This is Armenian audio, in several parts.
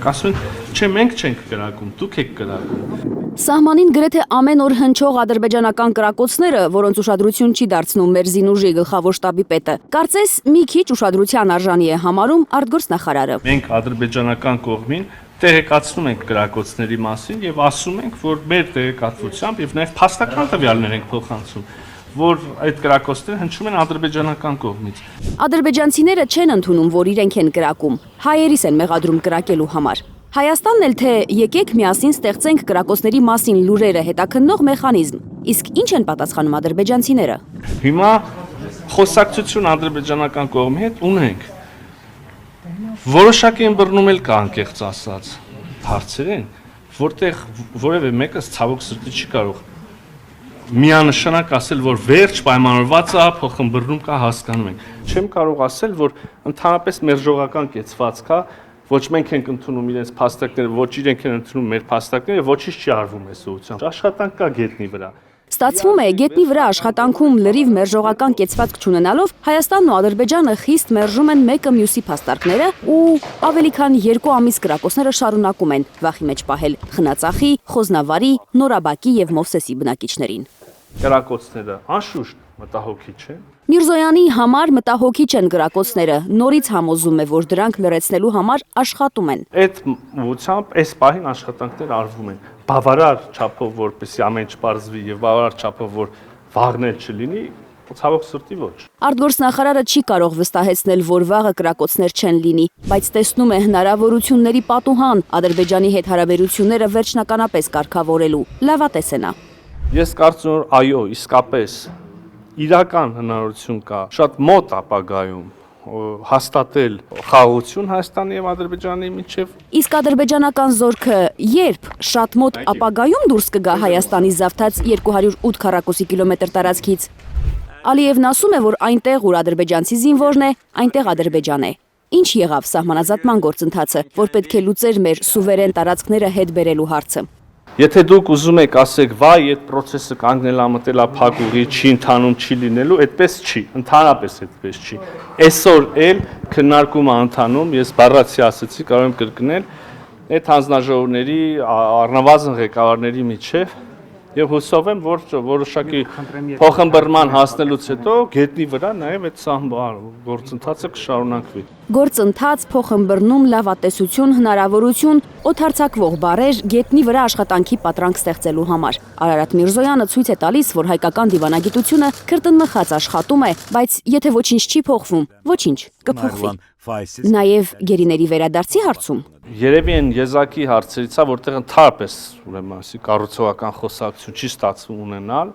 Ասում են, չէ, մենք չենք կրակում, դուք եք կրակում։ Սահմանին գրեթե ամեն օր հնչող ադրբեջանական կրակոցները, որոնց ուշադրություն չի դարձնում մեր զինուժի գլխավոր շտաբի պետը, կարծես մի քիչ ուշադրության արժանի է համարում արտգործնախարարը։ Մենք ադրբեջանական կողմին տեղեկացնում ենք կրակոցների մասին եւ ասում ենք, որ մեր տեղեկատվությամբ եւ նաեւ փաստական տվյալներ ենք փոխանցում, որ այդ կրակոցները հնչում են ադրբեջանական կողմից։ Ադրբեջանցիները չեն ընդունում, որ իրենք են կրակում, հայերիս են մեղադրում կրակելու համար։ Հայաստանն էլ թե եկեք միասին ստեղծենք կրակոցների մասին լուրերը հետաքննող մեխանիզմ, իսկ ինչ են պատասխանում ադրբեջանցիները։ Հիմա խոսակցություն ադրբեջանական կողմի հետ ունենք։ Որոշակի ըմբռնում էլ կա անկեղծ ասած հարցեր են, որտեղ որևէ մեկը ցավոք սրտի չի կարող միանշանակ ասել, որ վերջ պայմանավորված է, փոխըմբռնում կա, հասկանում ենք։ Չեմ կարող ասել, որ ընդհանրապես մերժողական կեցվածք է, ոչ մենք ենք ընդունում իրենց փաստակները, ոչ իրենք են ընդունում մեր փաստակները, ոչինչ չի արվում այս ուղղությամբ։ Աշխատանք կա գետնի վրա։ Ստացվում է, գետնի վրա աշխատանքում լրիվ մերժողական կեցվածք չունենալով, Հայաստանն ու Ադրբեջանը խիստ մերժում են մեկը մյուսի փաստարկները ու ավելի քան 2 ամիս կրակոցները շարունակում են վախի մեջ պահել Խնածախի, Խոզնավարի, Նորաբակի եւ Մովսեսի բնակիչներին։ Կրակոցները անշուշտ մտահոգիչ են։ Միրզոյանի համար մտահոգիչ են կրակոցները, նորից համոզում է, որ դրանք լրացնելու համար աշխատում են։ Այդ ուղղությամբ այս պահին աշխատանքներ արվում են։ Բավարար չափով, որպեսզի ամեն ինչ բարձվի եւ բավարար չափով, որ վաղներ չլինի, ցավոք սրտի ոչ։ Արտգործնախարարը չի կարող վստահեցնել, որ վաղը կրակոցներ չեն լինի, բայց տեսնում է հնարավորությունների պատուհան Ադրբեջանի հետ հարաբերությունները վերջնականապես կարգավորելու։ Լավատես է նա։ Ես կարծում եմ, այո, իսկապես իրական հնարավորություն կա շատ մոտ ապագայում հաստատել խաղաղություն Հայաստանի եւ Ադրբեջանի միջեւ։ Իսկ ադրբեջանական զորքը երբ շատ մոտ ապագայում դուրս կգա Հայաստանի զավթած 208 քառակուսի կիլոմետր տարածքից։ Ալիևն ասում է, որ այնտեղ, ուր ադրբեջանցի զինվորն է, այնտեղ Ադրբեջան է։ Ինչ եղավ սահմանազատման գործընթացը, որ պետք է լուծեր մեր սուվերեն տարածքները հետ բերելու հարցը։ Եթե դուք ուզում եք ասեք, վայ, այդ process-ը կանգնել է մտել է փակ ուղի, չի ընթանում, չի լինելու, այդպես չի, ընդհանրապես այդպես չի։ Այսօր էլ քննարկումը ընթանում, ես բառացի ասացի, կարող եմ կրկնել, այդ հանձնաժողովների առնվազն ղեկավարների միջև եւ հուսով եմ, որ որոշակի փոխըմբռնման հասնելուց հետո գետնի վրա նաեւ այդ գործընթացը կշարունակվի։ Գործընթաց, փոխըմբռնում, լավատեսություն, հնարավորություն, օդարձակվող բառեր գետնի վրա աշխատանքի պատրանք ստեղծելու համար։ Արարատ Միրզոյանը ցույց է տալիս, որ հայկական դիվանագիտությունը քրտնմխած աշխատում է, բայց եթե ոչինչ չի փոխվում, ոչինչ կփոխվի։ Նաեւ գերիների վերադարձի հարցում։ Երևի են եզակի հարցերից է, որտեղ ընդհանրապես ուրեմն ասի կառուցողական խոսակցություն չի ստացվում ունենալ։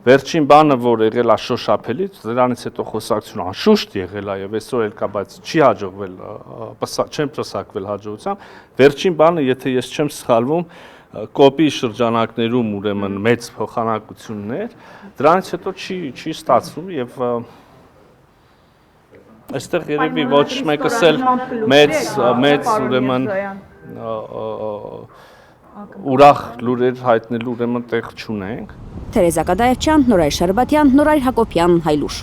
Վերջին բանը, որ եղել է շոշափելից, դրանից հետո խոսակցություն անշուշտ եղել է եւ այսօր էլ կա, բայց չի հաջողվել, չեմ պսակվել հաջողությամբ։ Վերջին բանը, եթե ես չեմ սխալվում, կոպի շրջանակներում ուրեմն մեծ փոխանակություններ, դրանից հետո չի ստացվում եւ այստեղ երևի ոչ մեկս էլ մեծ ուրեմն ուրախ լուրեր հայտնելու ուրեմն տեղ չունենք։ Թերեզա Կադաևչյան, Նորայր Շարբատյան, Նորայր Հակոբյան, Հայլուշ։